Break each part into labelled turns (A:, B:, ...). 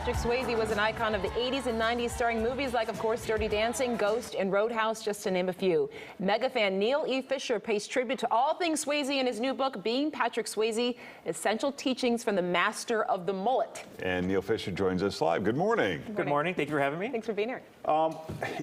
A: Patrick Swayze was an icon of the 80s and 90s, starring movies like, of course, Dirty Dancing, Ghost, and Roadhouse, just to name a few. Mega fan Neal Fischer pays tribute to all things Swayze in his new book, Being Patrick Swayze, Essential Teachings from the Master of the Mullet.
B: And Neal Fischer joins us live. Good morning.
C: Good morning. Thank you for having me.
A: Thanks for being here.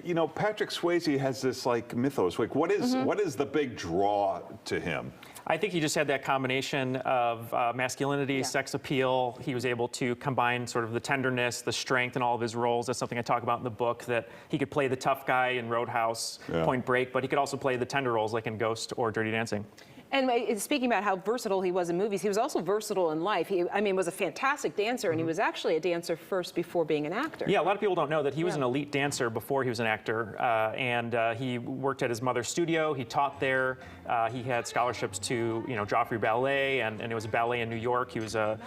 B: You know, Patrick Swayze has this like mythos. Like, what is the big draw to him?
C: I think he just had that combination of masculinity, sex appeal. He was able to combine sort of the tenderness, the strength in all of his roles. That's something I talk about in the book, that he could play the tough guy in Roadhouse, Point Break, but he could also play the tender roles like in Ghost or Dirty Dancing.
A: And speaking about how versatile he was in movies, he was also versatile in life. He, was a fantastic dancer, and he was actually a dancer first before being an actor.
C: Yeah, a lot of people don't know that he was an elite dancer before he was an actor, and he worked at his mother's studio. He taught there. He had scholarships to, Joffrey Ballet, and it was a ballet in New York. He was a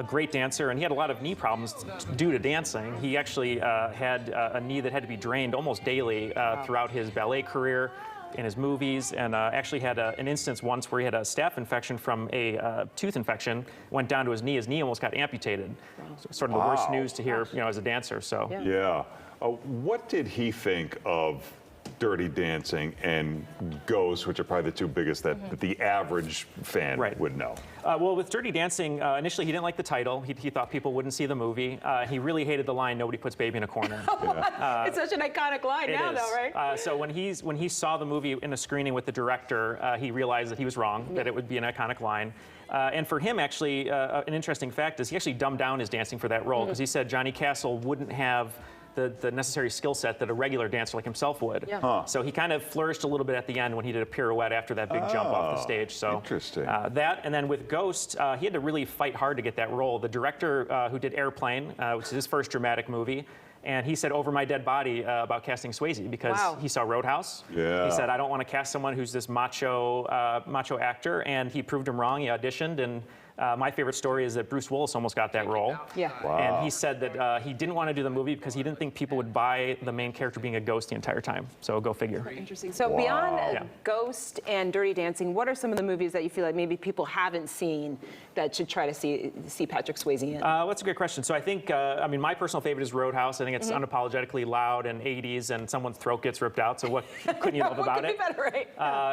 C: great dancer, and he had a lot of knee problems due to dancing. He actually had a knee that had to be drained almost daily throughout his ballet career, in his movies, and actually had an instance once where he had a staph infection from a tooth infection, went down to his knee almost got amputated. So sort of the worst news to hear, as a dancer. So
B: what did he think of Dirty Dancing and Ghost, which are probably the two biggest that the average fan would know?
C: Well, with Dirty Dancing, initially he didn't like the title. He thought people wouldn't see the movie. He really hated the line, "Nobody puts baby in a corner."
A: It's such an iconic line now, though, right?
C: So when he saw the movie in a screening with the director, he realized that he was wrong, that it would be an iconic line. And for him, actually, an interesting fact is he actually dumbed down his dancing for that role, because he said Johnny Castle wouldn't have the necessary skill set that a regular dancer like himself would. So he kind of flourished a little bit at the end when he did a pirouette after that big jump off the stage. So
B: interesting.
C: That, and then with Ghost, he had to really fight hard to get that role. The director who did Airplane, which is his first dramatic movie, and he said "Over My Dead Body" about casting Swayze, because he saw Roadhouse. He said, "I don't want to cast someone who's this macho actor," and he proved him wrong. He auditioned, and my favorite story is that Bruce Willis almost got that role. And he said that he didn't want to do the movie because he didn't think people would buy the main character being a ghost the entire time. So go figure.
A: Interesting. So beyond Ghost and Dirty Dancing, what are some of the movies that you feel like maybe people haven't seen that should try to see Patrick Swayze in?
C: That's a great question. So I think, my personal favorite is Roadhouse. I think it's unapologetically loud and 80s, and someone's throat gets ripped out. So what couldn't you love about it?
A: Better, right?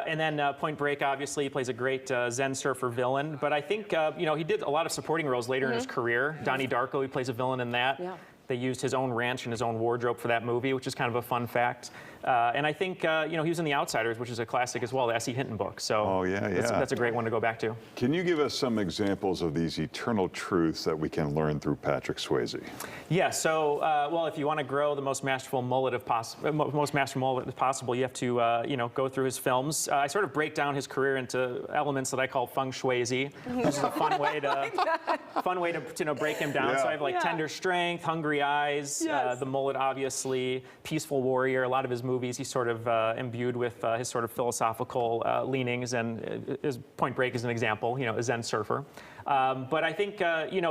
C: And then Point Break, obviously, he plays a great Zen surfer villain. But I think, he did a lot of supporting roles later in his career. Donnie Darko, he plays a villain in that. They used his own ranch and his own wardrobe for that movie, which is kind of a fun fact. And I think, he was in The Outsiders, which is a classic as well, the S.E. Hinton book. So that's a great one to go back to.
B: Can you give us some examples of these eternal truths that we can learn through Patrick Swayze?
C: Yeah, so, well, if you want to grow the most masterful mullet possible, you have to, go through his films. I sort of break down his career into elements that I call feng Swayze, which is a fun way to, break him down. So I have like Tender Strength, Hungry Eyes, the mullet, obviously, Peaceful Warrior. A lot of his movies, he's sort of imbued with his sort of philosophical leanings, and his Point Break is an example, a Zen surfer. But I think,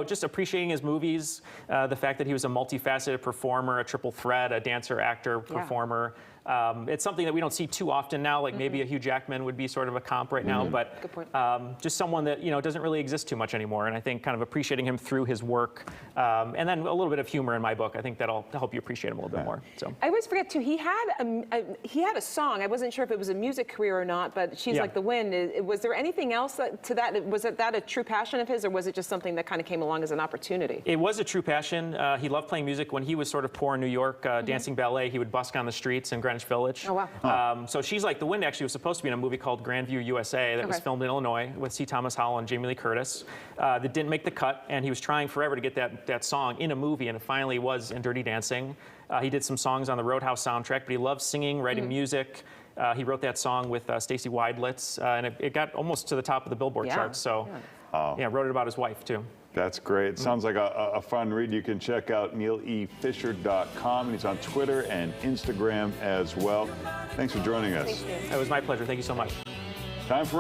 C: just appreciating his movies, the fact that he was a multifaceted performer, a triple threat, a dancer, actor, performer. It's something that we don't see too often now, like maybe a Hugh Jackman would be sort of a comp right now, but just someone that, doesn't really exist too much anymore. And I think kind of appreciating him through his work, and then a little bit of humor in my book, I think that'll help you appreciate him a little bit more. So
A: I always forget too, he had a song. I wasn't sure if it was a music career or not, but She's Like the Wind. Was there anything else to that? Was that a true passion of his, or was it just something that kind of came along as an opportunity?
C: It was a true passion. He loved playing music. When he was sort of poor in New York, dancing ballet, he would busk on the streets in Greenwich Village.
A: Oh, wow.
C: So She's Like the Wind actually was supposed to be in a movie called Grandview, USA that was filmed in Illinois with C. Thomas Howell and Jamie Lee Curtis. That didn't make the cut, and he was trying forever to get that song in a movie, and it finally was in Dirty Dancing. He did some songs on the Roadhouse soundtrack, but he loved singing, writing music. He wrote that song with Stacey Weidlitz, and it got almost to the top of the Billboard charts. So, wrote it about his wife, too.
B: That's great. Sounds like a fun read. You can check out nealefischer.com, and he's on Twitter and Instagram as well. Thanks for joining us.
C: It was my pleasure. Thank you so much.
B: Time for